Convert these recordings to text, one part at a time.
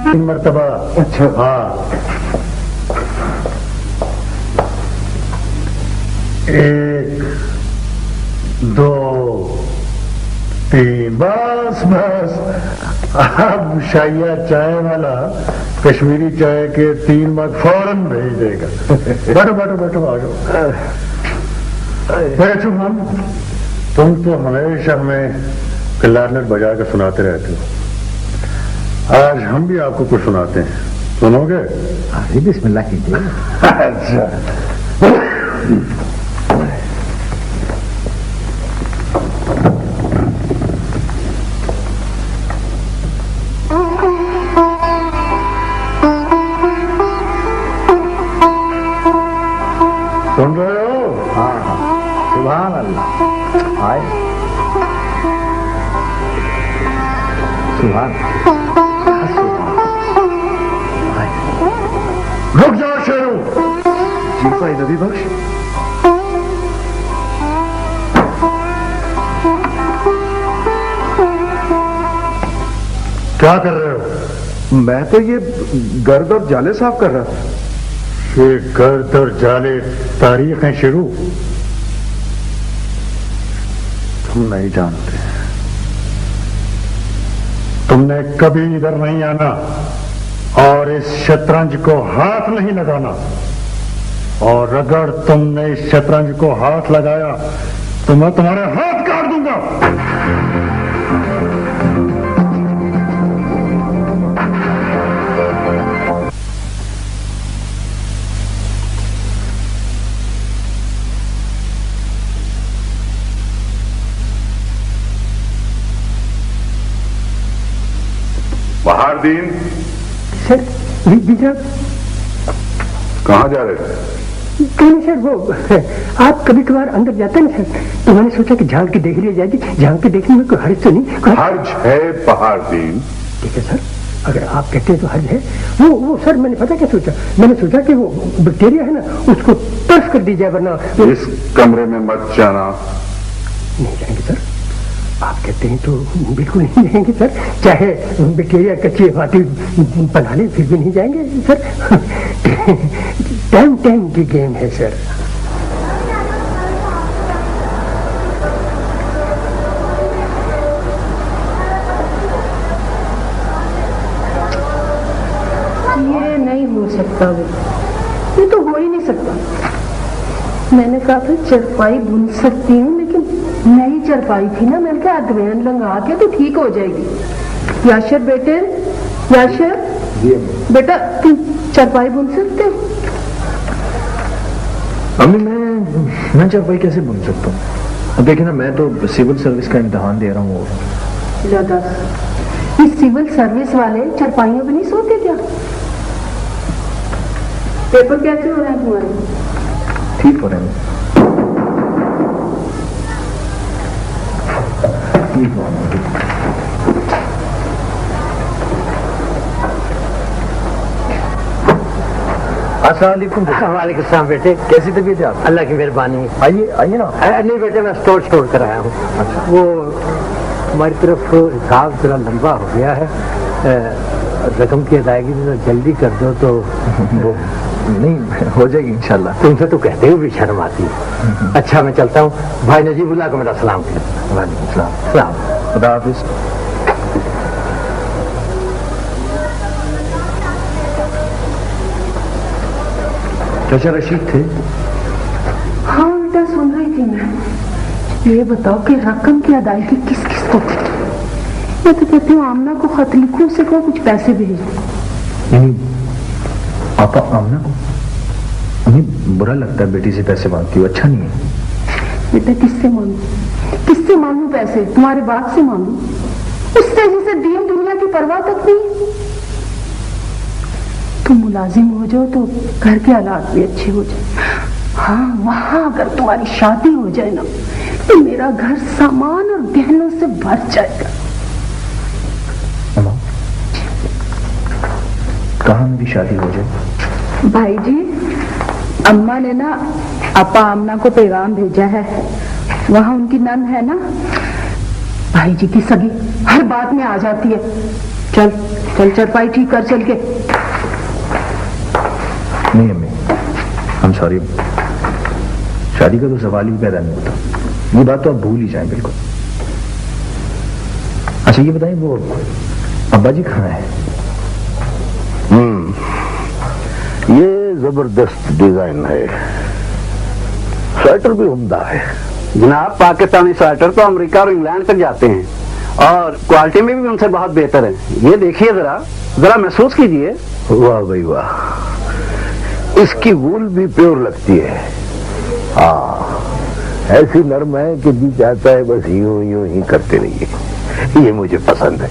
तीन मर्तबा। अच्छा। हाँ, 1 2 3, बस बस। अब शाइया चाय वाला कश्मीरी चाय के 3 मग फौरन भेज देगा। बैठो बैठो बैठो, आ जाओ बैठो। हम तुम तो हमेशा हमें क्लारनेट बजा कर सुनाते रहते हो, आज हम भी आपको कुछ सुनाते हैं, सुनोगे? अरे बिस्मिल्लाह कीजिए। अच्छा। सुन रहे हो? हाँ हाँ, सुभान अल्लाह। आए सुभान। रुक जाओ शेरू। जी भाई नबी बख्श। क्या कर रहे हो? मैं तो ये गर्द और जाले साफ कर रहा था। ये गर्द और जाले तारीख हैं शेरू, तुम नहीं जानते। तुमने कभी इधर नहीं आना और इस शतरंज को हाथ नहीं लगाना, और अगर तुमने इस शतरंज को हाथ लगाया तो मैं तुम्हारे हाथ काट दूंगा। बहारदीन। सर जी साहब। कहाँ जा रहे थे? नहीं सर, वो आप कभी कभार अंदर जाते हैं सर, तो मैंने सोचा कि झांक के देख लिया जाएगी। झांक के देखने में कोई हर्ज तो नहीं? हर्ज है बहारदीन। ठीक है सर, अगर आप कहते हैं तो हर्ज है। वो सर मैंने पता क्या सोचा, मैंने सोचा कि वो बैक्टीरिया है ना, उसको तर्फ कर दी जाए, वरना इस कमरे में मत जाना। नहीं जाएंगे सर, आप कहते हैं तो बिल्कुल नहीं जाएंगे सर, चाहे बैक्टीरिया कच्ची बाती बना ले फिर भी नहीं जाएंगे सर। टाइम टाइम की गेम है सर। ये नहीं हो सकता, ये तो हो ही नहीं सकता। मैंने कहा था चरपाई बुन सकती हूँ, लेकिन नई चरपाई थी ना, मैंने कहा अदवैन लंगा के तो ठीक हो जाएगी। याशर बेटे, याशर बेटा, तुम चरपाई बुन सकते हो? अम्मी मैं चरपाई कैसे बुन सकता हूँ? अब देखिए ना, मैं तो सिविल सर्विस का इम्तिहान दे रहा हूँ। इस सिविल सर्विस वाले चरपाइयों पे नहीं सोते क्या? पेपर कैसे हो रहे हैं तुम्हारे? ठीक हो रहे हैं। अस्सलामुअलैकुम। वालेकुम सलाम बेटे, कैसी तबीयत है आप? अल्लाह की मेहरबानी। आइए आइए ना। नहीं बेटे, मैं स्टोर छोड़ कर आया हूँ। अच्छा। वो हमारी तरफ हिसाब जरा लंबा हो गया है, रकम की अदायगी तो जल्दी कर दो तो। वो नहीं हो जाएगी इंशाल्लाह। तुमसे तो कहते हुए भी शर्म आती है। अच्छा मैं चलता हूँ, भाई नजीबुल्लाह को मेरा सलाम किया। वालेकुम सलाम। सलाम। खुदा हाफिज। चाचा रशीद थे? हाँ बेटा, सुन रही थी मैं। ये बताओ कि रकम की अदायगी किस किस को की? मैं तो कहती हूँ आमना को खत लिखो, उसे कहो कुछ पैसे भेज। यानी आपा आमना को? हमें बुरा लगता है बेटी से पैसे मांगती हो, अच्छा नहीं है। बेटा किससे मांगू, किससे मांगू पैसे? तुम्हारे बाप से मांगू? उससे जिसे दीन दुनिया की परवाह तक नहीं। तुम मुलाजिम हो जाओ तो घर के हालात भी अच्छे हो जाए। हाँ, वहां अगर तुम्हारी शादी हो जाए ना, तो मेरा घर सामान और गहनों से भर जाएगा। कहाँ मेरी शादी हो जाए? भाई जी, अम्मा ने ना आपा आमना को पैगाम भेजा है, वहां उनकी नन है ना, भाई जी की सगी हर बात में आ जाती है। चल चल चरपाई ठीक कर चल के। नहीं अम्मी, I'm sorry, शादी का तो सवाल ही पैदा नहीं होता। ये बात तो आप भूल ही जाएं बिल्कुल। अच्छा ये बताएं, वो अब्बा जी कहाँ है? ये जबरदस्त डिजाइन है, स्वेटर भी उम्दा है। जनाब पाकिस्तानी स्वेटर तो अमेरिका और इंग्लैंड तक जाते हैं और क्वालिटी में भी उनसे बहुत बेहतर है। ये देखिए, जरा महसूस कीजिए। वाह भाई वाह, इसकी वूल भी प्योर लगती है। हाँ, ऐसी नरम है कि जी चाहता है बस यूं यूं ही करते रहिए। ये मुझे पसंद है।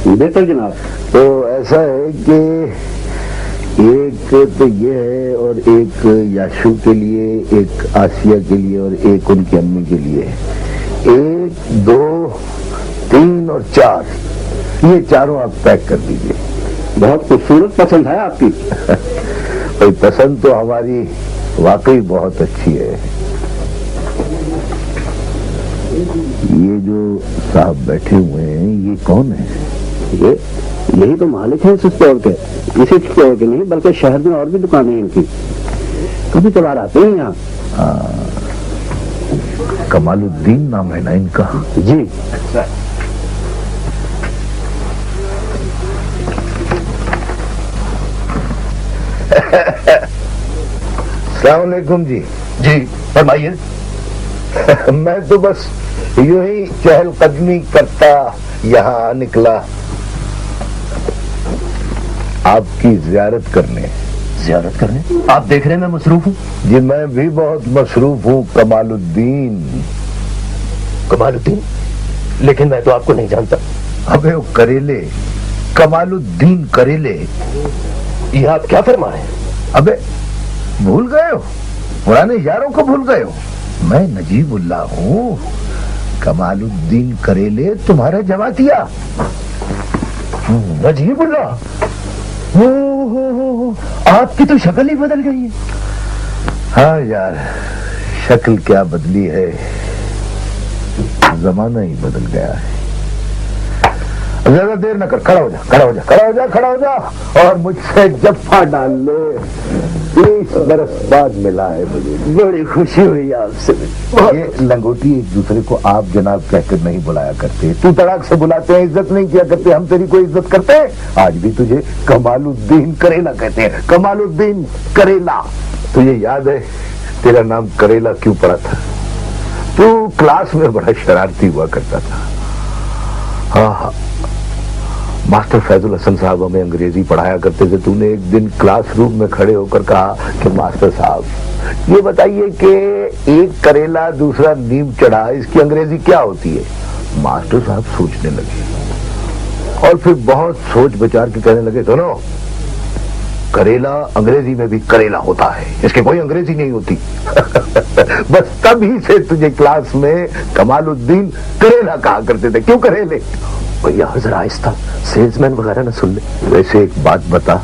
बेहतर जनाब। तो ऐसा है कि एक तो ये है और एक याशु के लिए, एक आसिया के लिए और एक उनकी अम्मी के लिए। 1, 2, 3 और 4, ये चारों आप पैक कर दीजिए। बहुत खूबसूरत पसंद है आपकी। भाई पसंद तो हमारी वाकई बहुत अच्छी है। ये जो साहब बैठे हुए हैं ये कौन है? यही तो मालिक है इस स्टोर के। इसी स्टोर के नहीं बल्कि शहर में और भी दुकानें हैं इनकी। कभी कभार आते हैं यहाँ। कमालुद्दीन नाम है ना इनका? जी। अस्सलामुअलैकुम जी। जी फरमाइए। मैं तो बस यूं ही चहलकदमी करता यहाँ निकला आपकी जियारत करने। जियारत करने? आप देख रहे हैं मैं मसरूफ हूँ। जी मैं भी बहुत मसरूफ हूँ कमालुद्दीन। कमालुद्दीन? लेकिन मैं तो आपको नहीं जानता। अबे वो करेले, कमालुद्दीन करेले। ये आप क्या फरमा रहे हैं? अबे भूल गए हो, पुराने यारों को भूल गए हो। मैं नजीबुल्लाह हूँ, कमालुद्दीन करेले तुम्हारा जमातिया। नजीबुल्लाह? हो, आपकी तो शक्ल ही बदल गई है। हाँ यार, शक्ल क्या बदली है, जमाना ही बदल गया है। ज्यादा देर न कर, खड़ा हो जा, खड़ा हो जा, खड़ा हो जा, खड़ा हो जा और मुझसे जफ्फा डाल ले। 30 बरस बाद मिला है मुझे, बड़ी खुशी हुई आपसे। ये लंगोटी एक दूसरे को आप जनाब कहकर नहीं बुलाया करते। तू तड़ाक से बुलाते हैं, इज्जत नहीं किया करते। हम तेरी कोई इज्जत करते हैं? आज भी तुझे कमालुद्दीन करेला कहते हैं, कमालुद्दीन करेला। तुझे याद है तेरा नाम करेला क्यों पड़ा था? तू क्लास में बड़ा शरारती हुआ करता था। हाँ, मास्टर फैजुल हसन साहब हमें अंग्रेजी पढ़ाया करते थे। तूने एक दिन क्लासरूम में खड़े होकर कहा कि मास्टर साहब ये बताइए कि एक करेला दूसरा नीम चढ़ा, इसकी अंग्रेजी क्या होती है? मास्टर साहब सोचने लगे और फिर बहुत सोच विचार के कहने लगे, सुनो, करेला अंग्रेजी में भी करेला होता है, इसकी कोई अंग्रेजी नहीं होती। बस तभी से तुझे क्लास में कमालुद्दीन करेला कहा करते थे। क्यों करेले? भैया जरा आहिस्ता, सेल्समैन वगैरह न सुन ले। वैसे एक बात बता,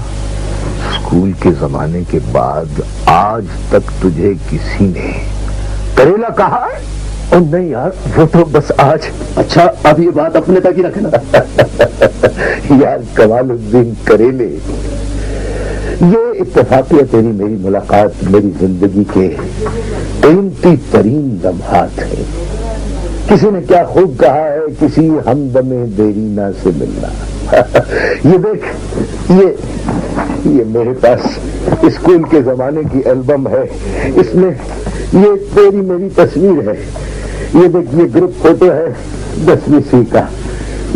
स्कूल के जमाने के बाद आज तक तुझे किसी ने करेला कहा है? और नहीं यार, वो तो बस आज। अच्छा, अब ये बात अपने तक ही रखना। यार कमालुद्दीन करेले, ये इत्तेफाकिया तेरी मेरी मुलाकात मेरी जिंदगी के कीमती तरीन लम्हात है। किसी ने क्या खूब कहा है, किसी हमदमे देरीना से मिलना। ये देख, ये मेरे पास स्कूल के जमाने की एल्बम है, इसमें ये तेरी मेरी तस्वीर है। ये देख, ये ग्रुप फोटो है 10वीं सी का।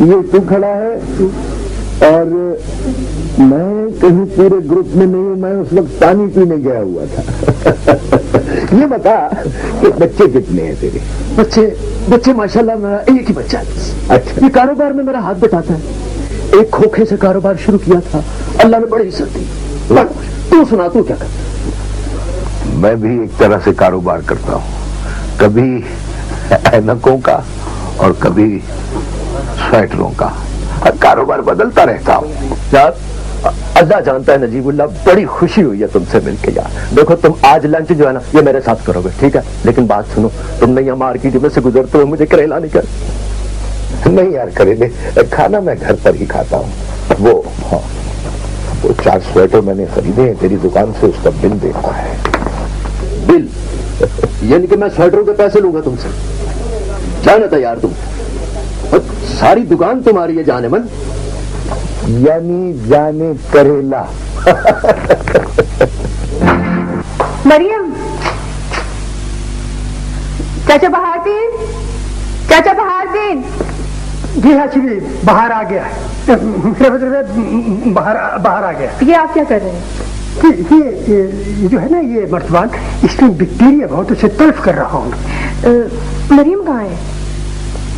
ये तू खड़ा है और मैं कहीं पूरे ग्रुप में नहीं हूं। मैं उस वक्त पानी पीने गया हुआ था। ये बता कि बच्चे कितने हैं तेरे? बच्चे माशाल्लाह मेरा एक ही बच्चा है। अच्छा, ये कारोबार में मेरा हाथ बटाता है। एक खोखे से कारोबार शुरू किया था, अल्लाह ने बड़ी इज्जत दी। तू सुना, तू क्या करता? मैं भी एक तरह से कारोबार करता हूँ, कभी ऐनकों का और कभी स्वेटरों का। कारोबार बदलता रहता हूँ यार। अल्लाह जानता है नजीबुल्लाह, बड़ी खुशी हुई है तुमसे मिलके यार। देखो तुम आज लंच जो है ना ये मेरे साथ करोगे, ठीक है? लेकिन बात सुनो, तुमने यहाँ मार्केट में से गुजरते हुए मुझे करेला नहीं कर। नहीं यार करेले, खाना मैं घर पर ही खाता हूँ। वो 4 स्वेटर मैंने खरीदे हैं तेरी दुकान से, उसका बिल देखा है। बिल? यानी कि मैं स्वेटरों के पैसे लूंगा तुमसे? जाना था यार तुम, सारी दुकान तुम्हारी है जाने मन। यानी जाने करेला। मरियम, चाचा बहारदीन, चाचा बहारदीन। जी हाँ श्री, बाहर आ गया। मेरा मतलब है बाहर आ गया। ये आप क्या कर रहे हैं? ये जो है ना ये मर्तबान, इसमें बैक्टीरिया बहुत, उसे तल्फ कर रहा हूँ। मरियम कहाँ है?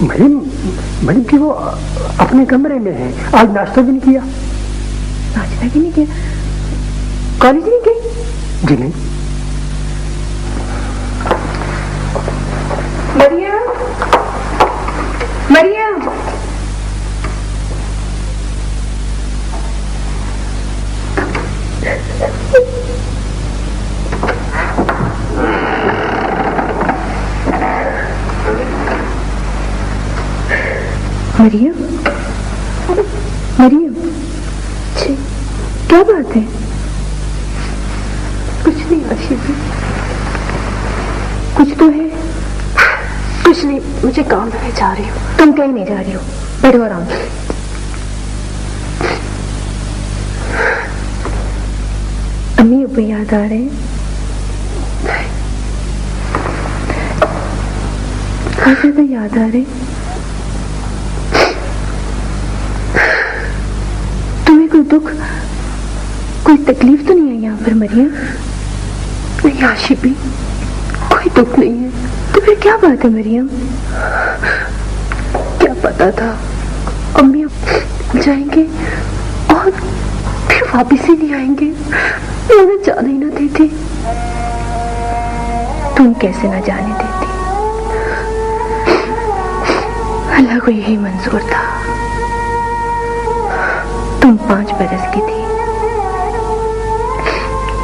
मरियम की वो अपने कमरे में है। आज नाश्ता भी नहीं किया। नाश्ता भी नहीं किया? कॉलेज नहीं गई? जी नहीं। मरियम, मरियम। मरियम, मरियम, क्या बात है? कुछ नहीं आशिकी, कुछ तो है। कुछ नहीं, मुझे काम है, जा रही हूँ। तुम कहीं नहीं जा रही हो, बैठो आराम से। अम्मी ऊपर याद आ रहे हैं? बहुत ज्यादा याद आ रहे? तुम्हें कोई दुख, कोई तकलीफ तो नहीं है यहाँ पर मरियम? नहीं आशिकी, कोई दुख नहीं है। तो फिर क्या बात है मरियम? क्या पता था अम्मी जाएंगे और फिर वापस ही नहीं आएंगे। मैं जाने ही ना देती। तुम कैसे ना जाने देती? अल्लाह को यही मंजूर था। तुम 5 बरस की थी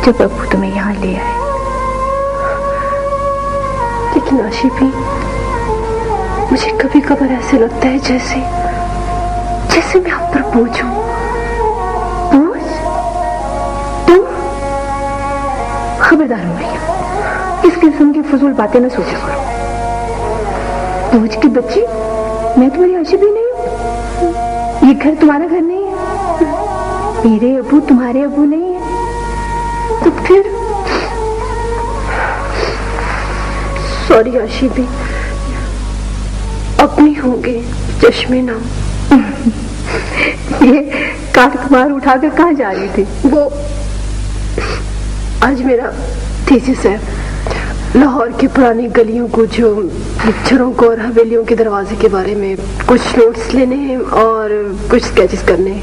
जब अब्बू तुम्हें यहाँ ले आए। लेकिन आशिकी, मुझे कभी कभार ऐसे लगता है जैसे मैं आप पर बोझ हूं। बोझ? तुम? खबरदार मरियम, इस किस्म की फजूल बातें न सोचा करो। बोझ की बच्ची? मैं तुम्हारी आशिकी नहीं हूँ। ये घर तुम्हारा घर नहीं है। मेरे अब्बू तुम्हारे अब्बू नहीं है। तो फिर? सॉरी आशिकी, अपनी होंगे चश्मे नाम। ये काट कुमार उठाकर कहाँ जा रही थी? वो आज मेरा थीसिस है, लाहौर की पुरानी गलियों को, जो पिक्चरों को और हवेलियों के दरवाजे के बारे में कुछ नोट्स लेने हैं और कुछ स्केचेस करने हैं।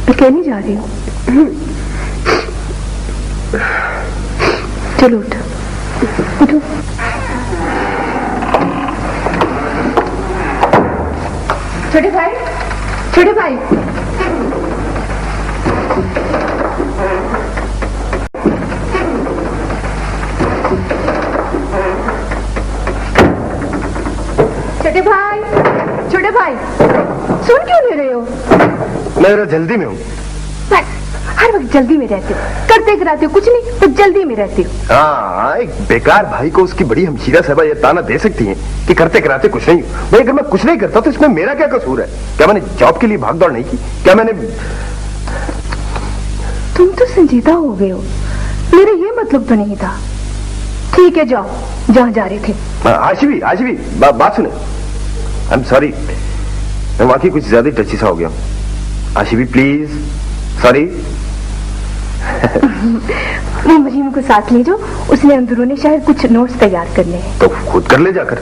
अकेली जा रही हूँ? चलो उठो, उठो। छोटे भाई, छोटे भाई। छोटे भाई, छोटे भाई, सुन क्यों नहीं रहे हो? मैं जरा जल्दी में हूँ। बस हर वक्त जल्दी में रहते हो, करते कराते हो कुछ नहीं, तो जल्दी में रहते हो। हाँ, एक बेकार भाई को उसकी बड़ी हमशीरा साहबा ये ताना दे सकती हैं कि करते कराते कुछ नहीं। भाई अगर मैं कुछ नहीं करता तो इसमें मेरा क्या कसूर है? क्या मैंने जॉब के लिए भाग दौड़ नहीं की? क्या मैंने... तुम तो संजीदा हो गए हो, मेरा ये मतलब तो नहीं था। ठीक है, जाओ जहाँ जा रहे थे। आशिवी, बात सुने। आई एम सॉरी, मैं वाकई कुछ ज्यादा टची सा हो गया। आशिवी प्लीज, सॉरी। वो मरीम को साथ ले जाओ, उसने अंदरूनी शायद कुछ नोट्स तैयार करने हैं। तो खुद कर ले जाकर।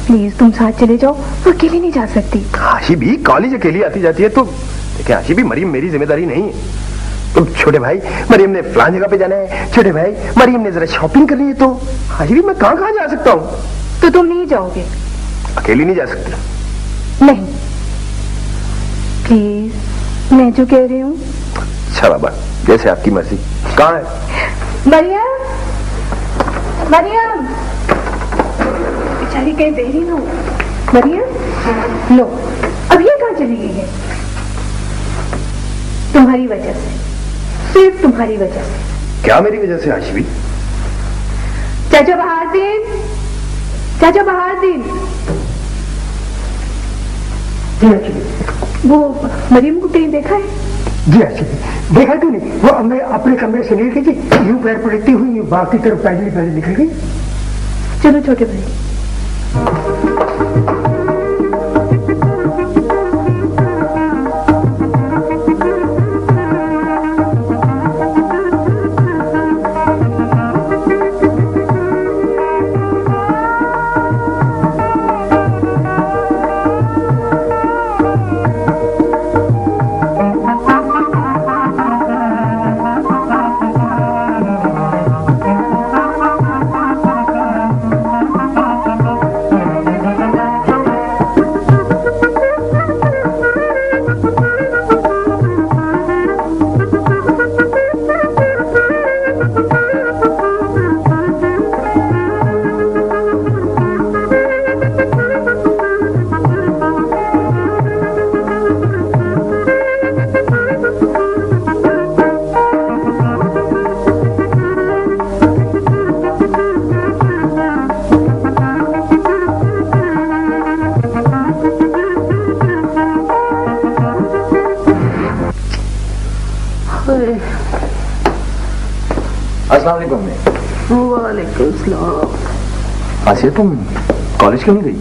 प्लीज तुम साथ चले जाओ, वो अकेली नहीं जा सकती। आशिवी कॉलेज अकेली आती जाती है तो देखिए आशिवी, मरीम मेरी जिम्मेदारी नहीं है। तो छोटे भाई, मरीम ने फलान जगह पे जाना है। छोटे भाई, मरीम ने जरा शॉपिंग करनी है। तो आशिवी मैं कहाँ जा सकता हूँ? तो तुम नहीं जाओगे? अकेली नहीं जा सकती। नहीं, प्लीज, मैं जो कह रही हूँ। अच्छा बाबा, जैसे आपकी मर्जी। कहाँ है मरियम? मरियम बेचारी कहीं देरी ना हो। मरियम लो, अब ये कहाँ चली गई है? तुम्हारी वजह से, सिर्फ तुम्हारी वजह से। क्या मेरी वजह से आशिवी? चाचा बहारदीन, चाचा बहारदीन, वो मरियम को कहीं देखा है? जी अच्छी देखा क्यों नहीं? वो मैं अपने कमरे से नहीं थी, यूं पैर पड़ती हुई बाकी तरफ पैदल निकल गई। चलो छोटे भाई। वालेकुम सलाम। आसिया तुम कॉलेज क्यों नहीं गई?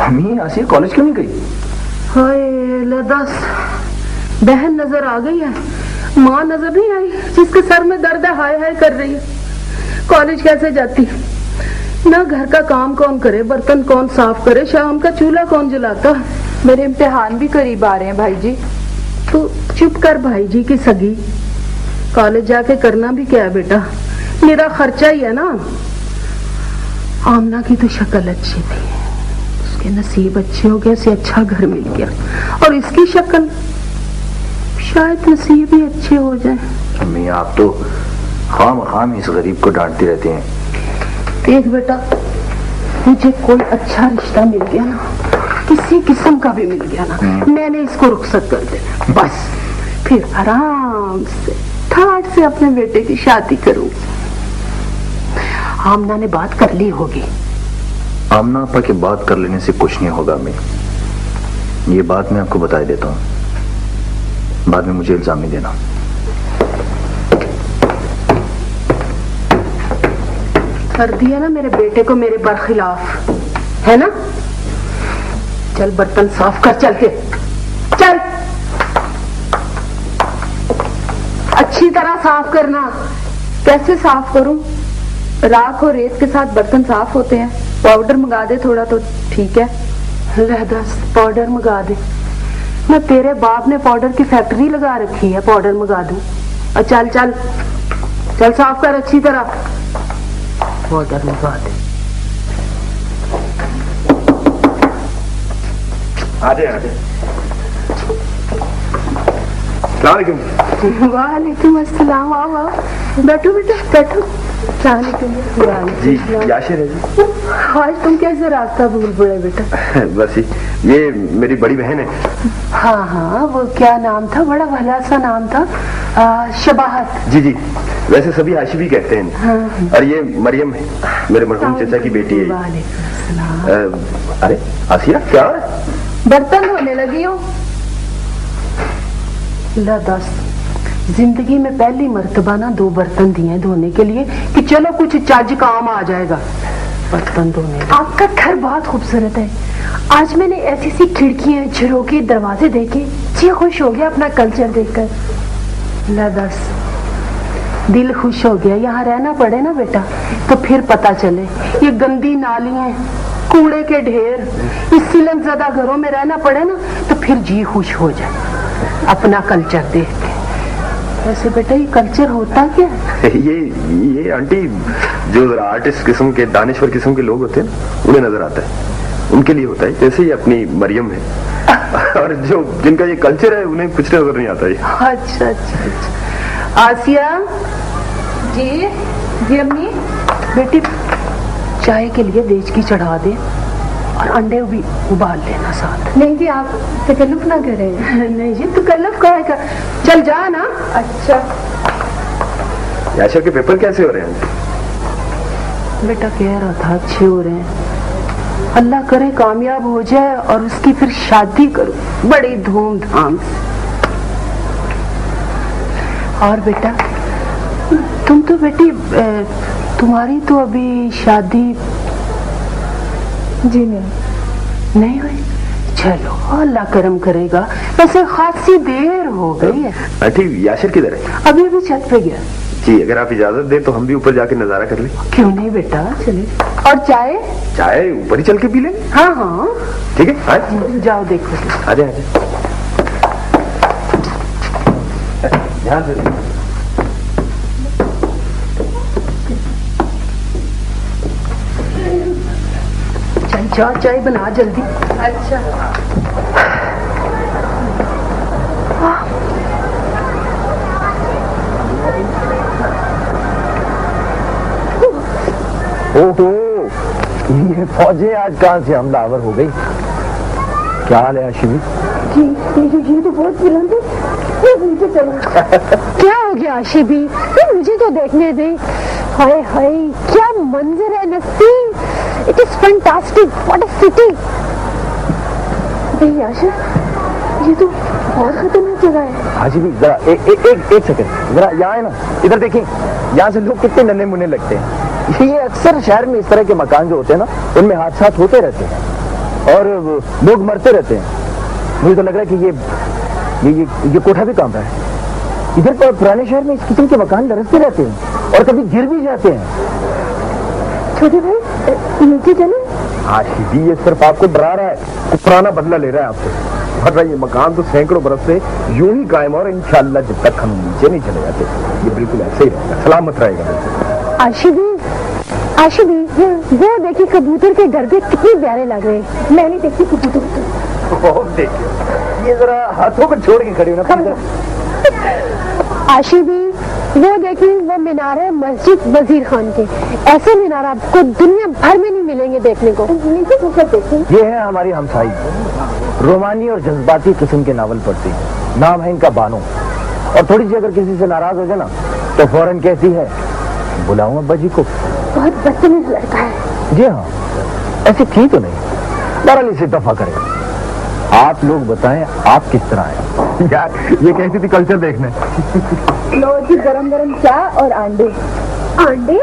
मम्मी आसिया कॉलेज क्यों नहीं गई? हाय लदस, बहन नजर आ गई है, माँ नजर नहीं आई जिसके सर में दर्द है, हाय हाय कर रही है। कॉलेज कैसे जाती? ना घर का काम कौन करे, बर्तन कौन साफ करे, शाम का चूल्हा कौन जलाता। मेरे इम्तिहान भी करीब आ रहे हैं भाई जी। तो चुप कर भाई जी की सगी, कॉलेज जाके करना भी क्या है बेटा, मेरा खर्चा ही है ना। आमना की तो शक्ल अच्छी थी, उसके नसीब अच्छे हो गए, उसे अच्छा घर मिल गया, और इसकी शक्ल शायद नसीब ही अच्छे हो जाए। अम्मी आप तो खाम इस गरीब को डांटती रहती हैं। देख बेटा, मुझे कोई अच्छा रिश्ता मिल गया ना, किसी किस्म का भी मिल गया ना, मैंने इसको रुखसत कर देना, बस फिर आराम से ठाट से अपने बेटे की शादी करूं। आमना ने बात कर ली होगी। आमना आपा के बात कर लेने से कुछ नहीं होगा अम्मी, ये बात मैं आपको बता देता हूँ, बाद में मुझे इल्जाम नहीं देना। कर दिया ना मेरे बेटे को मेरे बरखिलाफ, है ना? चल बर्तन साफ कर, चल के चल, अच्छी तरह साफ करना। कैसे साफ करूं? राख और रेत के साथ बर्तन साफ होते हैं, पाउडर मंगा दे थोड़ा तो ठीक है। ले दस, पाउडर मंगा दे। मैं तेरे बाप ने पाउडर की फैक्ट्री लगा रखी है, पाउडर मंगा दूं? और चल चल चल साफ कर अच्छी तरह, पाउडर मंगा दे। आजे आजे। वालेकुम अस्सलाम। आओ आओ, बैठो बेटा बैठो। जी याशिर है जी। आज तुम कैसे रास्ता भूल पड़े बेटा? बस ये मेरी बड़ी बहन है। हाँ हाँ, वो क्या नाम था, बड़ा भला सा नाम था, शबाहत। जी जी, वैसे सभी आशिबी कहते हैं। हाँ। और ये मरियम है, मेरे मरहूम चाचा की बेटी है। वालेकुम अस्सलाम। अरे आसिया क्या? बर्तन धोने लगी हो? ला दस, जिंदगी में पहली मर्तबा ना 2 बर्तन दिए धोने के लिए कि चलो कुछ चज काम आ जाएगा। बर्तन धोने। आपका घर बहुत खूबसूरत है। आज मैंने ऐसी सी खिड़कियां, झरोके, दरवाजे देखे, जी खुश हो गया अपना कल्चर देखकर। ला दस, दिल खुश हो गया। यहाँ रहना पड़े ना बेटा तो फिर पता चले, ये गंदी नालियां, कूड़े के ढेर, इस सिलन ज़्यादा घरों में रहना पड़े ना तो फिर जी खुश हो जाए अपना कल्चर देख के। वैसे बेटा ये कल्चर होता क्या है? ये आंटी जो जरा आर्टिस्ट किस्म के, दानिश्वर किस्म के लोग होते हैं ना, उन्हें नजर आता है, उनके लिए होता है। जैसे ही अपनी मरियम है और जो जिनका ये कल्चर है उन्हें कुछ नजर नहीं आता है। अच्छा अच्छा अच्छा। आसिया जी जी अम्मी। बेटी चाय के लिए देचकी चढ़ा दे और अंडे भी उबाल लेना साथ। नहीं जी, आप तकल्लुफ ना करें। नहीं जी, तकल्लुफ का चल जा ना। अच्छा याशर के पेपर कैसे हो रहे हैं? बेटा कह रहा था अच्छे हो रहे हैं, अल्लाह करे कामयाब हो जाए और उसकी फिर शादी करूं बड़ी धूमधाम से। और बेटा तुम तो बेटी तुम्हारी तो अभी शादी जी नहीं हुई। चलो अल्लाह करम करेगा। वैसे खासी देर हो गई है। ठीक, याशर किधर है? अभी अभी छत पे गया। जी, अगर आप इजाजत दें तो हम भी ऊपर जाके नजारा कर लें। क्यों नहीं बेटा, चले। और चाय? चाय ऊपर ही चल के पी लें। हाँ हाँ ठीक है, आज जाओ देखो। आ जाए ध्यान से। चल जा, चाय बना जल्दी। अच्छा ओहो, ये फौजें आज कहां से हमलावर हो गई? क्या हाल है आशिमी? ये तो बहुत बुलंद है, नीचे चलो। क्या हो गया आशिबी? मुझे तो देखने दे। हाय हाय क्या मंजर है Naseem, it is fantastic, what a city. नहीं आशिफ, ये तो बहुत खतरनाक जगह है। आशिमी जरा एक सेकंड, जरा यहाँ है ना, इधर देखें। यहाँ से लोग कितने नन्हे मुन्ने लगते हैं। ये अक्सर शहर में इस तरह के मकान जो होते हैं ना, उनमें हादसा होते रहते हैं और लोग मरते रहते हैं। मुझे तो लग रहा है कि ये कोठा भी काम रहा है। इधर तो पुराने शहर में इस किस्म के मकान लरसते रहते हैं और कभी गिर भी जाते हैं। छोटे भाई नीचे चले। हाँ शिवी, ये सिर्फ आपको डरा रहा है, पुराना बदला ले रहा है आपसे। वरना ये मकान तो सैकड़ों बरस से यूं ही कायम और इंशाल्लाह जब तक हम नीचे नहीं चले जाते ये बिल्कुल ऐसे ही रहेगा, सलामत रहेगा। आशिबी वो देखिए कबूतर के गरदे कितने प्यारे लग रहे हैं। मैंने देखी कबूतर। देखिए ये जरा हाथों पर छोड़ के खड़ी हो ना। आशिबी वो देखिए वो मीनार है मस्जिद वजीर खान के। ऐसे मीनार आपको दुनिया भर में नहीं मिलेंगे देखने को। नीचे देखें। ये है हमारी हमसाई, रोमानी और जज्बाती किस्म के नावल पढ़ती। नाम है इनका बानो। और थोड़ी सी अगर किसी से नाराज हो जाए ना तो फौरन कहती है बुलाऊं अब्बा जी को। बहुत बदतमीज लड़का है। जी हाँ, ऐसी थी तो नहीं, बहरहाल इसे दफा करें। आप लोग बताएं आप किस तरह हैं? यार ये कैसी थी कल्चर देखने। लो जी, गरम गरम चाय और अंडे। अंडे?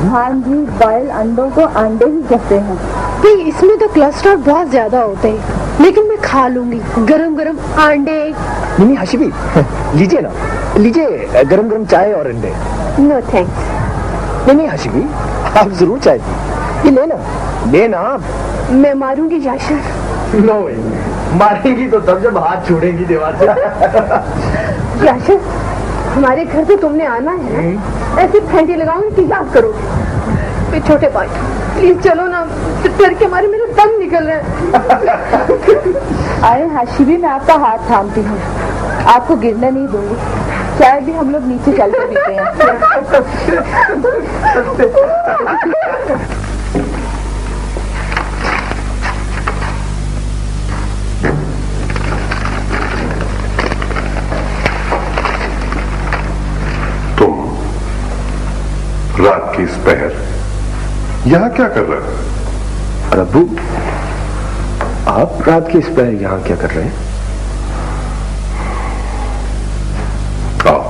हाँ जी, बॉयल अंडों को अंडे ही कहते हैं। नहीं, इसमें तो कोलेस्ट्रॉल बहुत ज्यादा होते हैं, लेकिन मैं खा लूंगी गरम गरम अंडे। नहीं हाशिमी, लीजिए ना, लीजिए गरम गरम चाय और अंडे। No thanks. नहीं हाशिमी, आप जरूर चाय ये लेना आप। मैं मारूंगी याशर। नो वे, मारेंगी तो तब जब हाथ छोड़ेंगी दीवार से। याशर, हमारे घर पे तुमने आना है, ऐसे फैंटी लगाऊंगी कि याद करो। छोटे भाई प्लीज चलो ना, डर के मारे मेरे दम निकल रहे हैं। अरे हाशिमी, मैं आपका हाथ थामती हूँ, आपको गिरने नहीं दूंगी। चाय भी हम लोग नीचे चल के पीते हैं। तुम रात की इस पहर यहां क्या कर रहे हो? और अब्बू, आप रात की इस पहर यहां क्या कर रहे हैं? आओ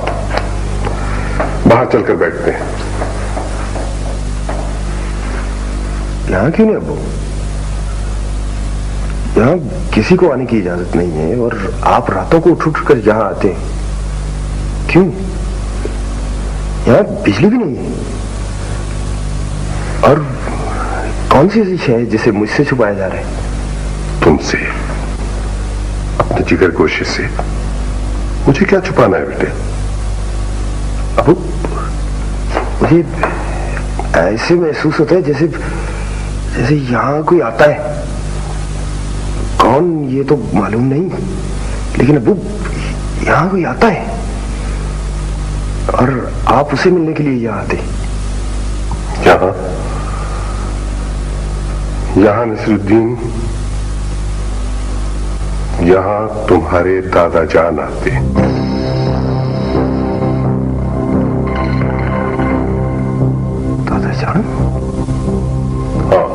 बाहर चलकर बैठते हैं। यहां क्यों नहीं अब्बू? यहां किसी को आने की इजाजत नहीं है और आप रातों को उठ कर यहां आते हैं, क्यों? यहां बिजली भी नहीं है और कौन सी ऐसी शय है जिसे मुझसे छुपाया जा रहा है? तुमसे, अपने जिगर गोशे से। मुझे क्या छुपाना है बेटे? अबू, मुझे ऐसे महसूस होता है जैसे यहां कोई आता है। कौन ये तो मालूम नहीं, लेकिन अबू यहां कोई आता है और आप उसे मिलने के लिए यहां आते। यहाँ नसरुद्दीन, यहाँ तुम्हारे दादा जान आते। दादा जान? हाँ,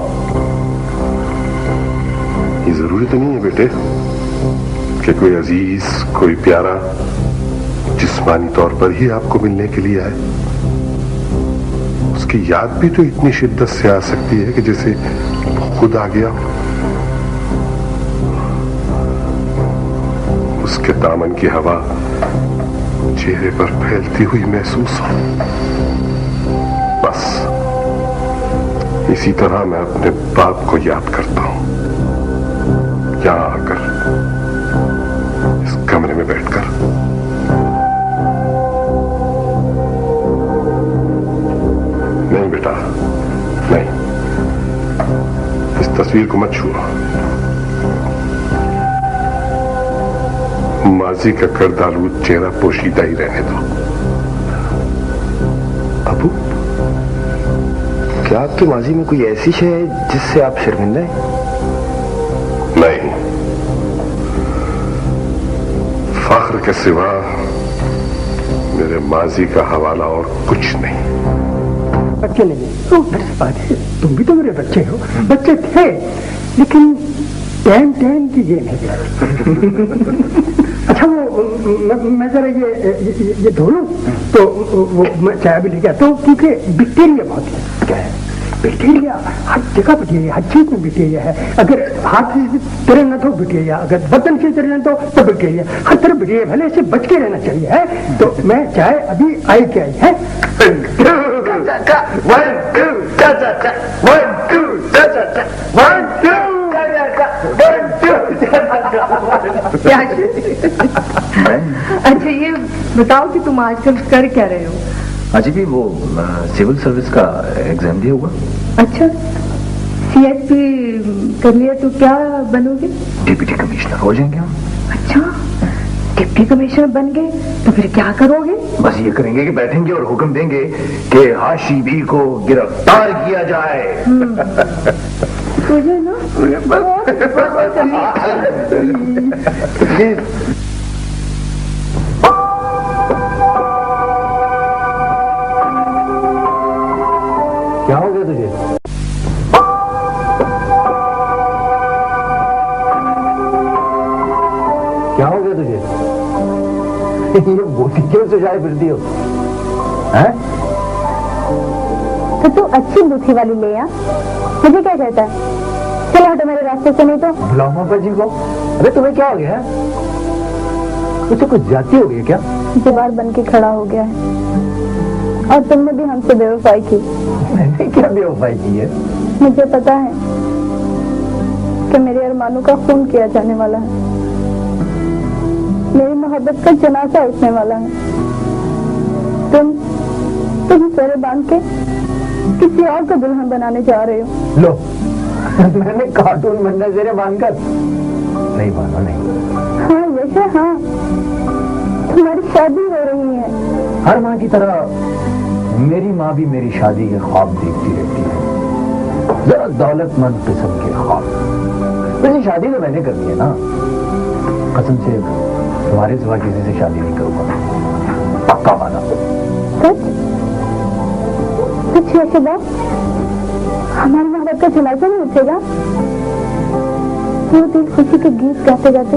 ये जरूरी तो नहीं है बेटे कि कोई अजीज, कोई प्यारा जिस्मानी तौर पर ही आपको मिलने के लिए आए। उसकी याद भी तो इतनी शिद्दत से आ सकती है कि जैसे खुद आ गया। उसके दामन की हवा चेहरे पर फैलती हुई महसूस हो। बस इसी तरह मैं अपने बाप को याद करता हूं, यहां आकर, इस कमरे में बैठकर। नहीं बेटा, नहीं, इस तस्वीर को मत छुओ। माजी का कर्दालूद चेहरा पोशीदा ही रहने दो। अबू, क्या आपके माजी में कोई ऐसी शय है जिससे आप शर्मिंदा हैं? नहीं, फख्र के सिवा मेरे माजी का हवाला और कुछ नहीं। बच्चे नहीं, तो बात है, तुम भी तो मेरे बच्चे हो। बच्चे थे, लेकिन टैन की गेम है। अच्छा, वो मैं जरा ये धो लूं, तो वो मैं चाय भी लेके आता हूँ, क्योंकि बैक्टीरिया बहुत है। क्या है? बैक्टीरिया हर जगह बैक्टीरिया, हर चीज में बैक्टीरिया है। अगर हाथ से तरह न तो बैक्टीरिया, अगर बर्तन से तरह न तो बैक्टीरिया, हर तरफ बैक्टीरिया। भले से बच के रहना चाहिए है। तो मैं चाय अभी आई क्या है? अच्छा, ये बताओ कि तुम आजकल कर क्या रहे हो? अजी भी वो सिविल सर्विस का एग्जाम दिया हुआ। अच्छा, सीएसपी कर लिया तो क्या बनोगे? डिप्टी कमिश्नर हो जाएंगे हम। अच्छा, डिप्टी कमिश्नर बन गए तो फिर क्या करोगे? बस ये करेंगे कि बैठेंगे और हुक्म देंगे कि हाशिबी को गिरफ्तार किया जाए। तुझे ना क्या हो गया तुझे? क्या हो गया तुझे? ये बोती क्यों सुझाए फिरती हो? हैं? तो तू अच्छी बुद्धि वाली ले आ, मुझे क्या कहता है? चलो हटो मेरे रास्ते से, नहीं तो बुलाओ मापा जी को। अरे तुम्हें क्या हो गया है? तुझे कुछ जाती हो गई क्या? दीवार बन के खड़ा हो गया है, और तुमने भी हमसे बेवफाई की। मैंने क्या बेवफाई की है? मुझे पता है कि मेरे अरमानों का खून किया जाने वाला है, मेरी मोहब्बत का जनाजा उठने वाला है। तुम सरे बांध के किसी और को दुल्हन बनाने जा रहे हो। लो, मैंने कार्टून बनना जेरे बांधकर नहीं बांधा। नहीं। हाँ वैसे, हाँ, तुम्हारी शादी हो रही है। हर माँ की तरह मेरी माँ भी मेरी शादी के ख्वाब देखती रहती है, जरा दौलतमंद किस्म के ख्वाब। वैसे शादी तो मैंने करनी है ना, कसम से तुम्हारे सिवा किसी से शादी नहीं करूंगा, पक्का वादा। सच? बात हमारी मोहब्बत का जनाजा नहीं उठेगा? वो दिल खुशी के गीत गाते गाते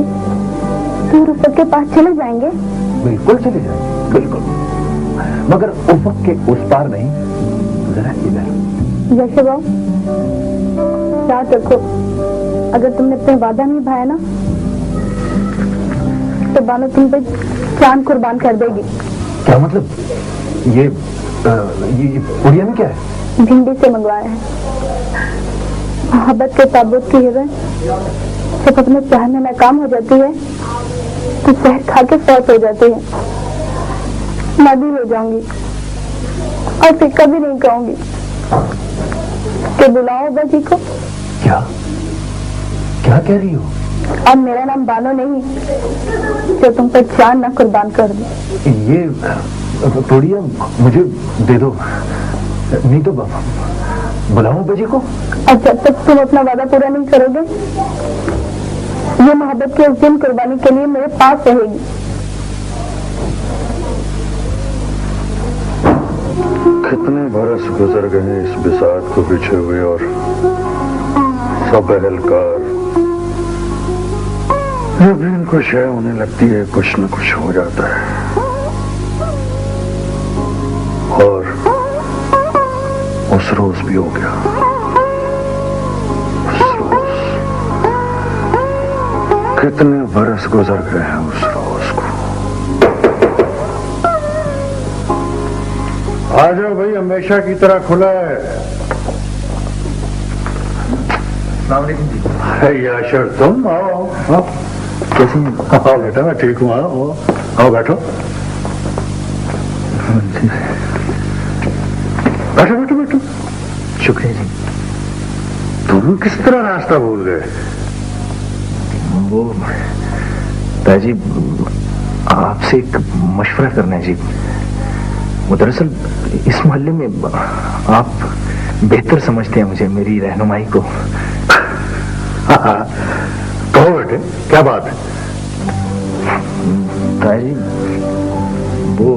दूर उफक के पास चले जाएंगे? बिल्कुल चले जाएंगे, बिल्कुल, मगर उफक के उस पार नहीं, जरा इधर। जैसे बाबू, याद रखो, अगर तुमने अपने वादा नहीं निभाया ना, तो बानो तुम पे जान कुर्बान कर देगी। क्या मतलब? ये पुड़िया में क्या है? भिंडी से मंगवाया है। मोहब्बत के ताबूत की हिरन जब अपने प्यार में नाकाम हो जाती है तो जहर खा के फौत हो जाती है। मैं भी हो जाऊंगी और फिर कभी नहीं कहूंगी कि बुलाओ बाजी को। क्या क्या कह रही हो? और मेरा नाम बानो नहीं जो तुम पर जान ना कुर्बान कर दे। ये पुड़िया मुझे दे दो, नहीं तो बुलाऊं बेजी को? और जब तक तुम अपना वादा पूरा नहीं करोगे, ये मोहब्बत की उस दिन कुर्बानी के लिए मेरे पास रहेगी। कितने बरस गुजर गए इस बिसात को बिछे हुए और सब अहलकार। जब भी इनको शय होने लगती है कुछ न कुछ हो जाता है। और उस रोज भी हो गया। उस रोज कितने बरस गुजर गए हैं उस रोज को। आ जाओ भाई, हमेशा की तरह खुला है। याशर तुम आओ। आओ कैसे हैं? आओ बेटा, मैं ठीक हूँ। आओ आओ बैठो बैठो बैठो बैठो। शुक्रिया जी। तुम किस तरह रास्ता भूल गए? वो ताजी आपसे एक मशवरा करना है जी। वो दरअसल इस मोहल्ले में आप बेहतर समझते हैं मुझे, मेरी रहनुमाई को। कहो बेटे, क्या बात है? ताजी वो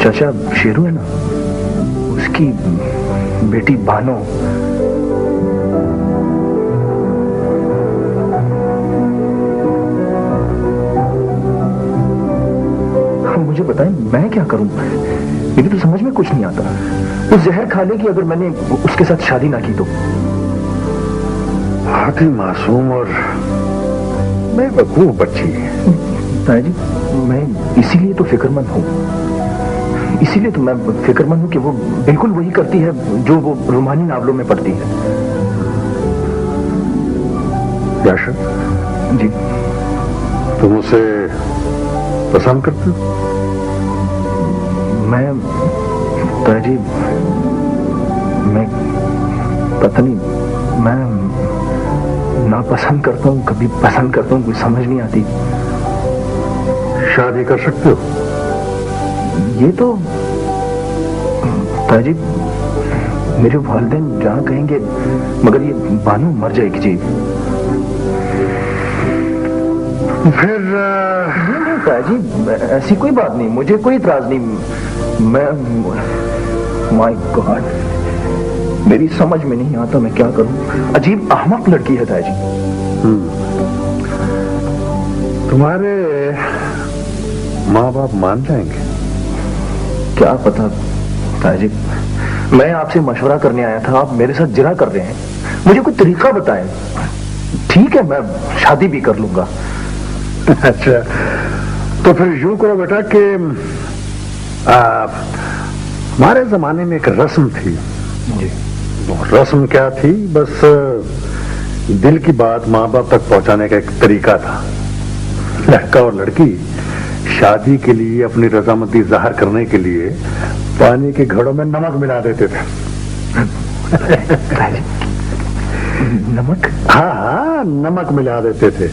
चाचा शेरू है ना, उसकी बेटी बानो मुझे बताएं मैं क्या करूं? मुझे तो समझ में कुछ नहीं आता। वो जहर खा लेगी अगर मैंने उसके साथ शादी ना की तो। बहुत ही मासूम और बेवकूफ बच्ची है ताजी। मैं इसीलिए तो फिक्रमंद हूँ, इसीलिए तो मैं फिक्रमंद हूँ कि वो बिल्कुल वही करती है जो वो रोमानी नावलों में पढ़ती है। याशर जी, तुम उसे पसंद करते हो? मैं ताजी, मैं पता नहीं, मैं ना पसंद करता हूँ, कभी पसंद करता हूँ, कुछ समझ नहीं आती। शादी कर सकते हो? ये तो ताजी मेरे वालिदैन जहाँ कहेंगे, मगर ये बानो मर जाएगी जी। फिर नहीं ताजी, ऐसी कोई बात नहीं, मुझे कोई इतराज नहीं। मैं माय गॉड, मेरी समझ में नहीं आता मैं क्या करूं। अजीब अहमक लड़की है ताजी। तुम्हारे माँ बाप मान जाएंगे? क्या पता ताजी, मैं आपसे मशवरा करने आया था, आप मेरे साथ जिरा कर रहे हैं। मुझे कोई तरीका बताएं। ठीक है, मैं शादी भी कर लूंगा। अच्छा, तो फिर यूं करो बेटा कि हमारे जमाने में एक रस्म थी जी। रस्म क्या थी? बस दिल की बात माँ बाप तक पहुंचाने का एक तरीका था। लड़का और लड़की शादी के लिए अपनी रजामंदी जाहिर करने के लिए पानी के घड़ों में नमक मिला देते थे। नमक? हाँ हाँ, नमक मिला देते थे।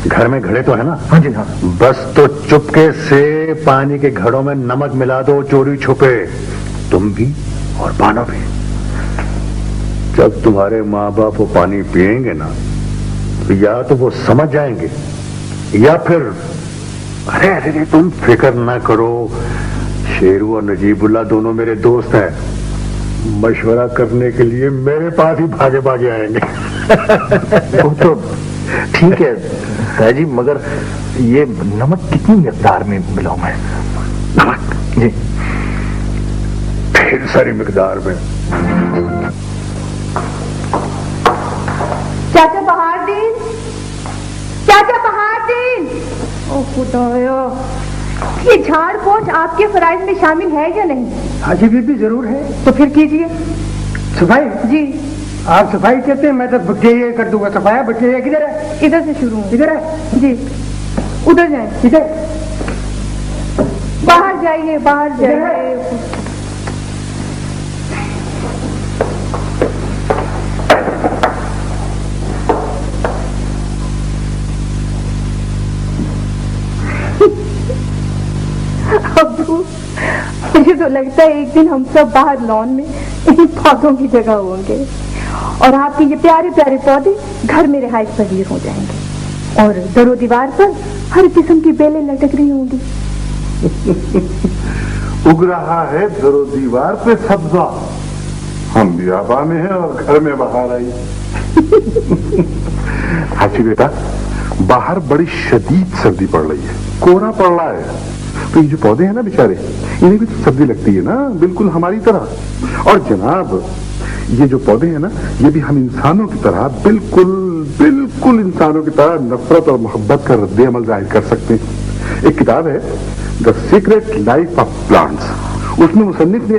घर में घड़े तो है ना? हाँ जी हाँ। बस तो चुपके से पानी के घड़ों में नमक मिला दो, चोरी छुपे, तुम भी और बानो भी। जब तुम्हारे माँ बाप वो पानी पिएंगे ना, तो या तो वो समझ जाएंगे या फिर अरे अरे तुम फिक्र ना करो, शेरू और नजीबुल्ला दोनों मेरे दोस्त हैं, मशवरा करने के लिए मेरे पास ही भागे भागे आएंगे। वो तो ठीक है ताजी, मगर ये नमक कितनी मिकदार में मिलाऊं मैं? नमक जी, ढेर सारी मिकदार में। चाचा बहारदीन, चाचा बहारदीन। ओ खुदाया, ये झाड़ पोंछ आपके फराइज में शामिल है या नहीं? हाजी बीबी जरूर है। तो फिर कीजिए। सफाई? जी। आप सफाई कहते हैं, मैं तो बटेरिया कर दूंगा। सफाया बटेरिया किधर है? इधर से शुरू है। इधर है जी, उधर जाए। इधर? बाहर जाइए, बाहर जाइए। अब्बू, मुझे तो लगता है एक दिन हम सब बाहर लॉन में इन पौधों की जगह होंगे और आपके ये प्यारे प्यारे पौधे घर में रिहाइश पजीर हो जाएंगे और दरो दीवार पर हर किस्म की बेलें लटक रही होंगी। उग रहा है दरो दीवार पे सब्जा, हम भी आबा में हैं और घर में बाहर आई। हाची बेटा, बाहर बड़ी शदीद सर्दी पड़ रही है, कोहरा पड़ रहा है, तो ये जो पौधे हैं ना बेचारे, इन्हें भी तो सर्दी लगती है ना, बिल्कुल हमारी तरह। और जनाब ये जो पौधे हैं ना, ये भी हम इंसानों की तरह बिल्कुल इंसानों की तरह नफरत और मोहब्बत का रद्द अमल जाहिर कर सकते हैं। एक किताब है the secret life of plants, उसमें मुसन्निफ ने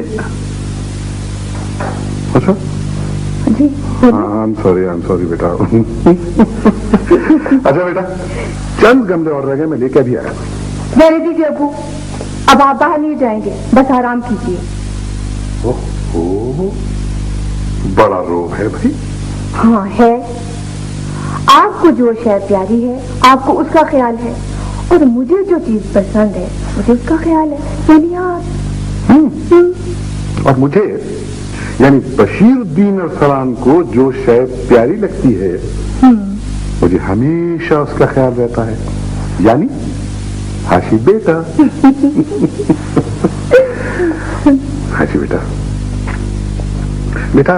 अच्छा जी आई एम सॉरी बेटा। अच्छा बेटा, चंद गमले और रह गए, मैं लेकर भी आया। रहने दीजिए अबू, अब आप बाहर नहीं जाएंगे, बस आराम कीजिए। ओहो, बड़ा रोग है भाई। हाँ है, आपको जो शय प्यारी है आपको उसका ख्याल है और मुझे जो चीज पसंद है मुझे उसका ख्याल है, यानी आप। और मुझे यानी बशीरुद्दीन अरसलान को जो शय प्यारी लगती है मुझे हमेशा उसका ख्याल रहता है, यानी हाशी बेटा। हाशी बेटा, बेटा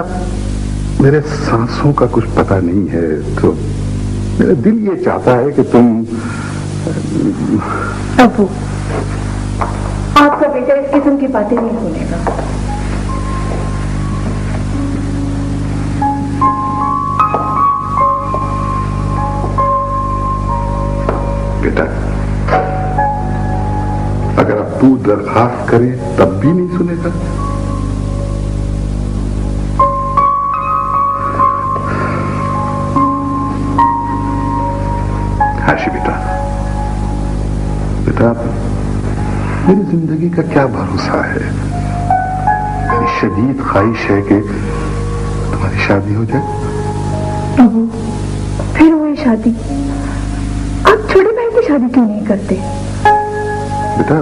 मेरे सांसों का कुछ पता नहीं है, तो मेरा दिल ये चाहता है कि तुम। अबू, आपका बेटा इस किस्म की बातें नहीं सुनेगा। बेटा, अगर अब तू दरखास्त करे तब भी नहीं सुनेगा? हाशी बेटा, बेटा मेरी जिंदगी का क्या भरोसा है? मेरी शदीद ख्वाहिश है कि तुम्हारी शादी हो जाए। अबू, फिर वही शादी? आप छोटे भाई की शादी क्यों नहीं करते? बेटा,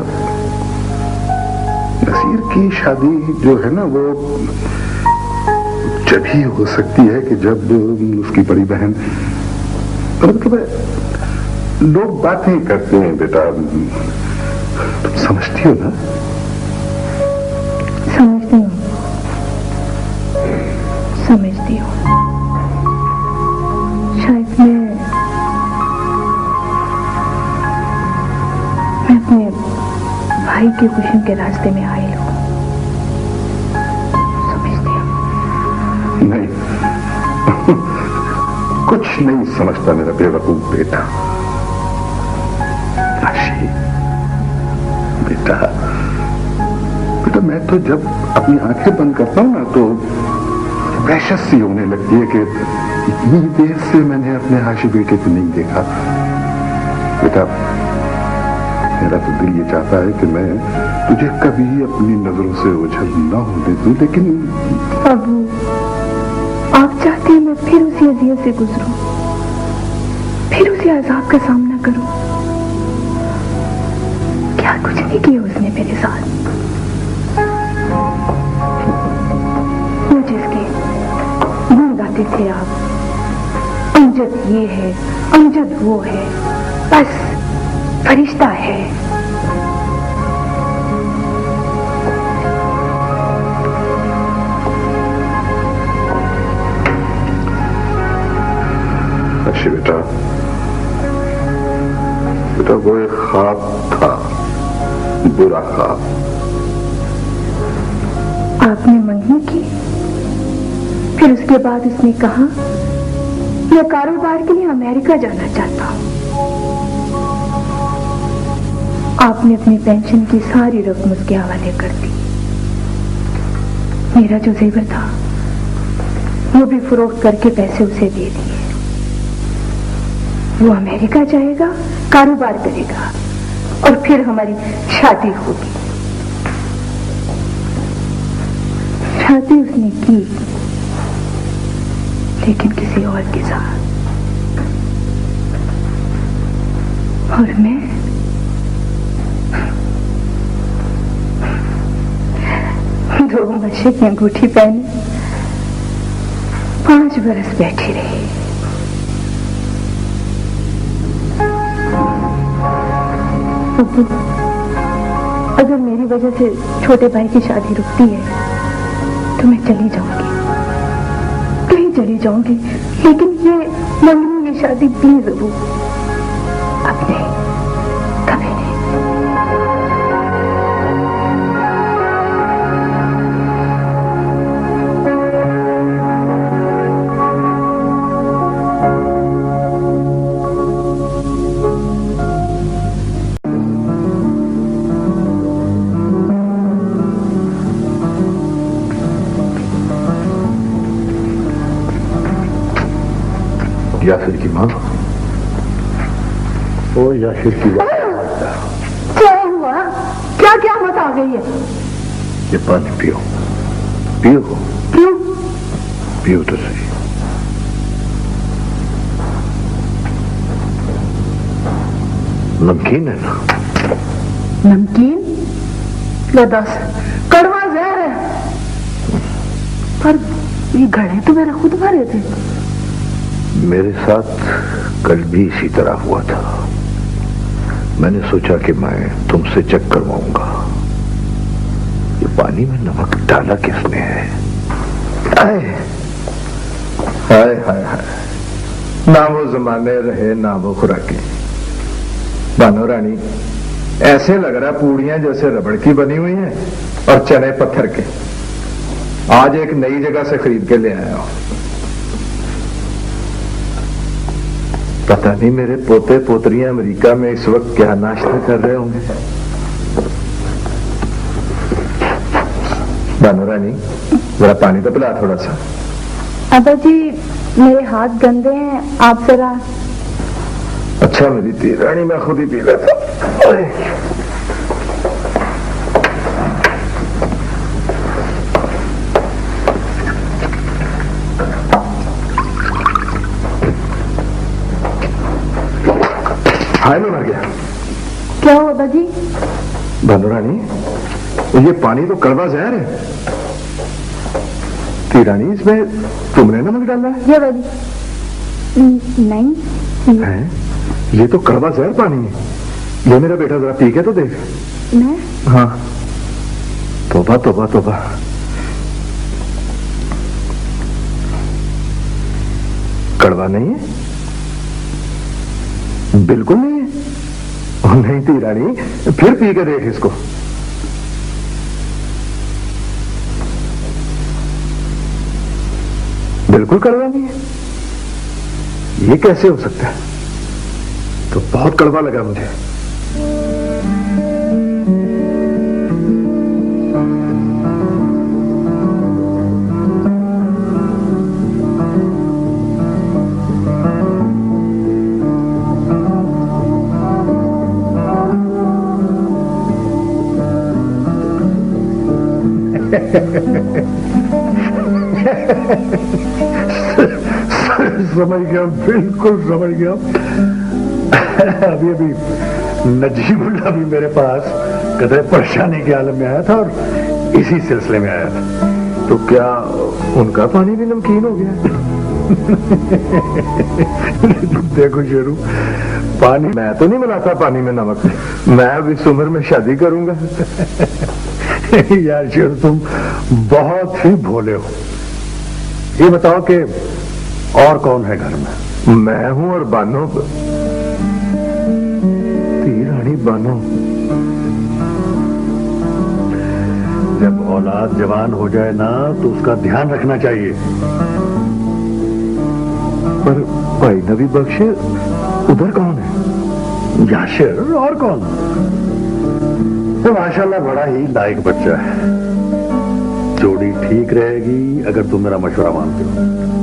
नसीर की शादी जो है ना, वो जब ही हो सकती है कि जब उसकी बड़ी बहन, मतलब लोग बातें करते हैं बेटा, तुम समझती हो ना? समझती हूँ। शायद मैं अपने भाई की खुशियों के रास्ते में आई हूँ, समझती हूँ। नहीं, कुछ नहीं समझता मेरा बेवकूफ बेटा। आशी बेटा, बेटा मैं तो जब अपनी आंखें बंद करता हूँ ना, तो वहशत सी होने लगती है कि इतनी देर से मैंने अपने हाशी बेटे को नहीं देखा। बेटा मेरा तो दिल ये चाहता है कि मैं तुझे कभी अपनी नजरों से ओझल न होने दूं, लेकिन अबू, आप चाहते हैं मैं फिर उसी अज़ियत से गुजरूं, फिर उसी अज़ाब का सामना करूं? क्या कुछ नहीं किया उसने मेरे साथ। वो जिसके गुण गाते थे आप, अमजद ये है, अमजद वो है, बस फरिश्ता है। अच्छी बेटा, बेटा वो एक ख्वाब था, बुरा ख्वाब। आपने मंगनी की, फिर उसके बाद उसने कहा मैं कारोबार के लिए अमेरिका जाना चाहता हूं। आपने अपनी पेंशन की सारी रकम उसके हवाले कर दी। मेरा जो जेवर था वो भी फरोख्त करके पैसे उसे दे दिए। वो अमेरिका जाएगा, कारोबार करेगा और फिर हमारी शादी होगी। शादी उसने की, लेकिन किसी और के साथ। वर्षे की अंगूठी पहने 5 बरस बैठी रही। अबू, अगर मेरी वजह से छोटे भाई की शादी रुकती है तो मैं चली जाऊंगी, कहीं चली जाऊंगी, लेकिन ये मंगनी, ये शादी प्लीज अबू, अब नहीं, कभी नहीं। यासिर की माँ, ओ यासिर की बात, क्या हुआ? क्या क्या मत आ गई है? ये पानी पियो, पियो, क्यों? पियो तो सही। नमकीन है ना? नमकीन? लो 10, कड़वा जहर है। पर ये घड़े तो मेरे खुद भरे थे। मेरे साथ कल भी इसी तरह हुआ था। मैंने सोचा कि मैं तुमसे चेक करवाऊंगा। ये पानी में नमक डाला किसने है? हाय हाय हाय, ना वो जमाने रहे ना वो खुराकी। बानो रानी, ऐसे लग रहा पूड़ियां जैसे रबड़ की बनी हुई हैं और चने पत्थर के। आज एक नई जगह से खरीद के ले आया हूं। पता नहीं मेरे पोते पोतरियां अमेरिका में इस वक्त क्या नाश्ता कर रहे होंगे। बानो रानी, जरा पानी तो पिला थोड़ा सा। अबा जी, मेरे हाथ गंदे हैं, आप जरा। अच्छा मेरी ती रानी, मैं खुद ही पी लेता। हाय, मैं मर गया। क्या हुआ बाजी? बानो रानी, ये पानी तो कड़वा जहर है। ती रानी, इसमें तुमने नमक डाला है? ये बाजी नहीं है, ये तो कड़वा जहर पानी है। ये मेरा बेटा जरा पी के तो देख। मैं? हाँ, तोबा तोबा तोबा। कड़वा नहीं है, बिल्कुल नहीं है। नहीं थी रानी, फिर पी के देख इसको। बिल्कुल कड़वा नहीं है। ये कैसे हो सकता है? तो बहुत कड़वा लगा मुझे। समझ गया, बिल्कुल समझ गया। अभी अभी नजीबुल्ला भी मेरे पास कदरे परेशानी के आलम में आया था और इसी सिलसिले में आया था। तो क्या उनका पानी भी नमकीन हो गया? देखो शेरू, पानी मैं तो नहीं मिलाता पानी में नमक। मैं अब इस उम्र में शादी करूंगा। यार शेरू, तुम बहुत ही भोले हो। ये बताओ कि और कौन है घर में? मैं हूं और बानो। ती रानी बानो। जब औलाद जवान हो जाए ना तो उसका ध्यान रखना चाहिए। पर भाई नबी बख्श उधर कौन है? याशिर, और कौन? तो माशाल्लाह बड़ा ही लायक बच्चा है। जोड़ी ठीक रहेगी अगर तुम मेरा मशवरा मानते हो।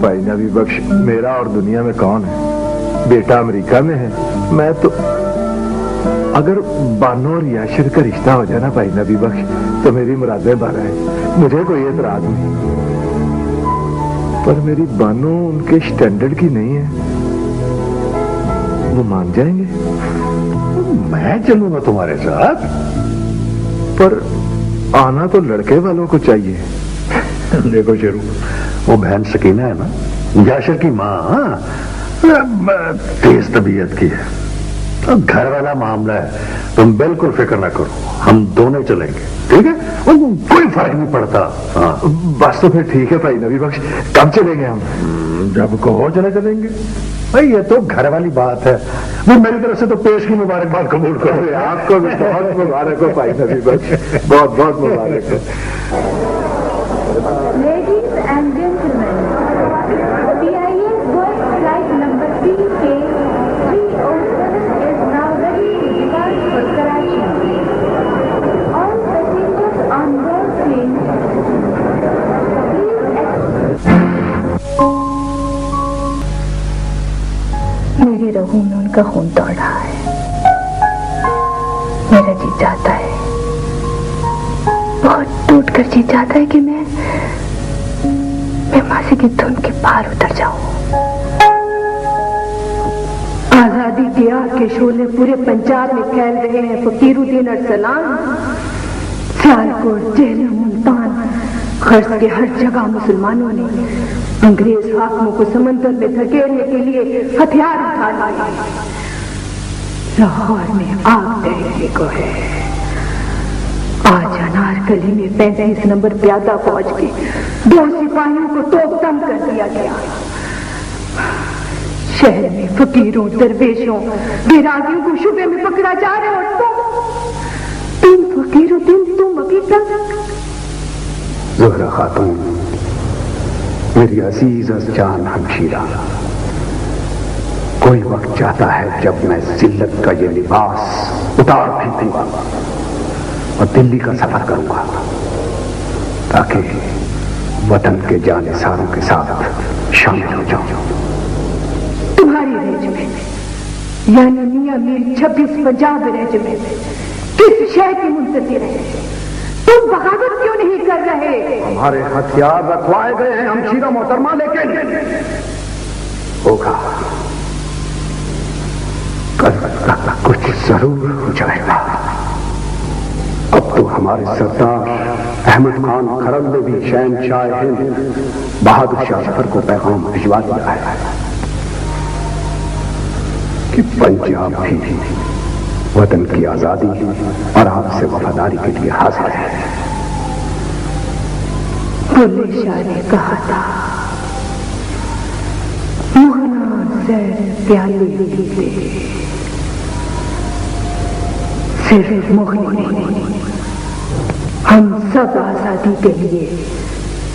भाई नबी बख्श, मेरा और दुनिया में कौन है? बेटा अमेरिका में है, मैं तो। अगर बानो और याशिर का रिश्ता हो जाए ना भाई नबी बख्श, तो मेरी मुरादें बारह है। मुझे कोई एतराज नहीं। पर मेरी बानो उनके स्टैंडर्ड की नहीं है। वो मान जाएंगे? मैं चलूंगा तुम्हारे साथ। पर आना तो लड़के वालों को चाहिए। देखो शेरू, वो बहन सकीना है ना, याशर की माँ, तेज तबीयत की है। तो घर वाला मामला है, तुम बिल्कुल फिक्र ना करो, हम दोनों चलेंगे, ठीक है? कोई फर्क नहीं पड़ता। हाँ बस तो फिर ठीक है भाई नबी बख्श, कब चलेंगे हम? जब कहो चलेंगे भाई, ये तो घर वाली बात है। वो मेरी तरफ से तो पेश की मुबारकबाद कबूल करो। आपको भी बहुत मुबारक हो भाई नबी बख्श, बहुत बहुत मुबारक हो। Ladies and gentlemen, PIS Gold flight number PK307 is now ready to depart for Karachi. All passengers on board plane, मेरी रगों में उनका खून दौड़ रहा है। मेरा जी चाहता है, बहुत टूट कर जी चाहता है कि मैं मासी की धुन के पार उतर जाऊं। आजादी के आग के शोले पूरे पंजाब में फैल रहे हैं। फकीरुद्दीन अरसलान, सियालकोट, जेल, मुल्तान, खर्च के हर जगह मुसलमानों ने अंग्रेज हाकिमों को समंदर में धकेलने के लिए हथियार उठा लिए। लाहौर में आग दहकने को है। आज अनारकली में 35 नंबर प्यादा फौज के 2 सिपाहियों को तोपदम कर दिया गया। शहर में फकीरों, दरवेशों, बैरागियों को शुबे में पकड़ा जा रहा है। और तुम फकीरुद्दीन, तुम अभी तक। ज़ोहरा खातून, मेरी अजीज जान हमशीरा, कोई वक्त चाहता है जब मैं जिल्लत का ये लिबास उतार फेंकूंगा और दिल्ली का सफर करूंगा, ताकि वतन के जानिसारों के साथ शामिल हो जाऊं। तुम्हारी रेजिमेंट यानी मियां मीर 26 पंजाब रेजिमेंट किस शहर की मुंतजिर है? तुम बगावत क्यों नहीं कर रहे? हमारे हथियार रखवाए गए हैं हमशीरा मोहतरमा, लेकिन होगा, कल कुछ जरूर हो जाएगा। अब तो हमारे सरदार अहमद खान खरल ने भी शहनशाह हिंद बहादुर शाह जफर को पैगाम भिजवा दिया है कि पंजाब भी वतन की आजादी और आपसे वफादारी के लिए हाजिर है। बुल्ले शाह ने कहा था, मुहना जैर प्याले पीते, सिर्फ मुगल नहीं, हम सब आजादी के लिए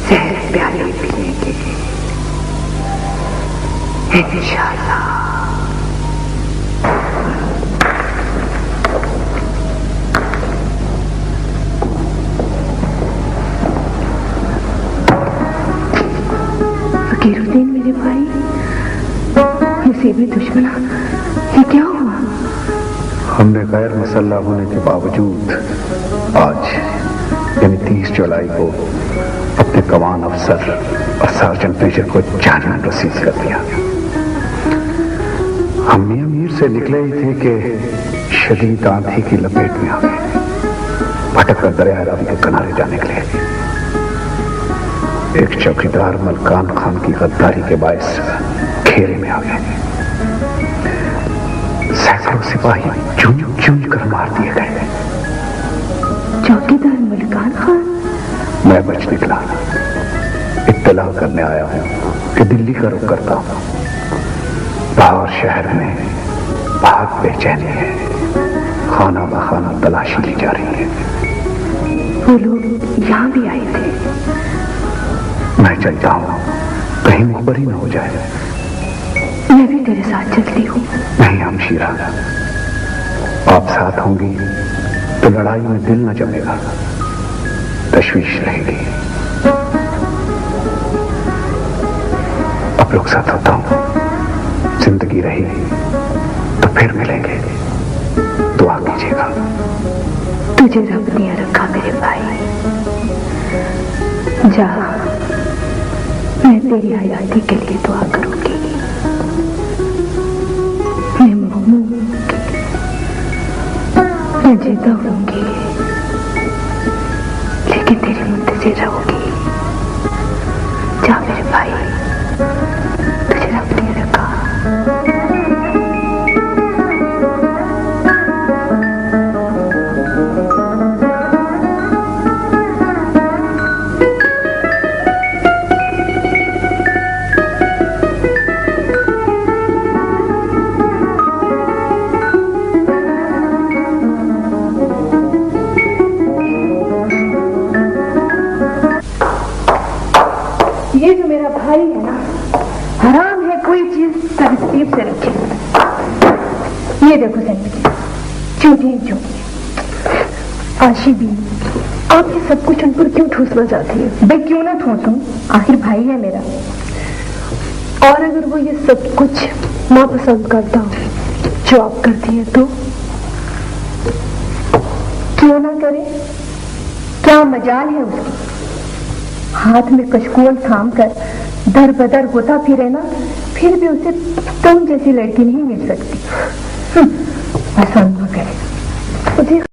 जहर प्याले पिएंगे इंशाअल्लाह। फकीरुद्दीन मेरे भाई, मुसीबत दुश्मना, ये क्या हुआ? हमने गैर मुसल्लह होने के बावजूद आज यानी 30 जुलाई को अपने कमान अफसर और सार्जेंट मेजर को जान रसीद कर दिया। हम मियां मीर से निकले ही थे कि शदीद आंधी की लपेट में आ गए, भटक कर दरिया रावी के किनारे जाने के लिए। एक चौकीदार मलकान खान की गद्दारी के बायस घेरे में आ गए। सैकड़ों सिपाही चूंज कर मार दिए गए। चौकीदार मलकान खान? मैं बच निकला, इत्तला करने आया हूं कि दिल्ली का रुख करता हूं। बाहर शहर में बहुत बेचैनी है, खाना बखाना तलाशी ली जा रही है। वो लोग यहां भी आए थे। मैं चलता हूं, कहीं मुखबरी न हो जाए। मैं भी तेरे साथ चलती हूँ। नहीं हमशीरा, आप साथ होंगी तो लड़ाई में दिल न जमेगा, तशवीश रहेगी। अब रुखसत होता हूं, जिंदगी रही तो फिर मिलेंगे, दुआ कीजिएगा। तुझे रब ने रखा मेरे भाई, जा, मैं तेरी हयाती के लिए दुआ करूंगी। मैं मखमूम मैं जीता होंगी, लेकिन तेरी मुंतजिर रहूंगी। भाई, तुझे रब ने रखा। ये जो मेरा भाई है ना, हराम है कोई चीज तरतीब से रखे। ये देखो सैंडविच, चूटियां चूटियां। आशी भी, आप ये सब कुछ उन पर क्यों ठूसना चाहती है? भाई क्यों ना ठूसूं, आखिर भाई है मेरा। और अगर वो ये सब कुछ नापसंद करता हो जो आप करती है तो? क्यों ना करे, क्या मजाल है उसकी। हाथ में कशकोल थाम कर दर बदर होता फिरे ना, फिर भी उसे तुम जैसी लड़की नहीं मिल सकती। पसंद न करे।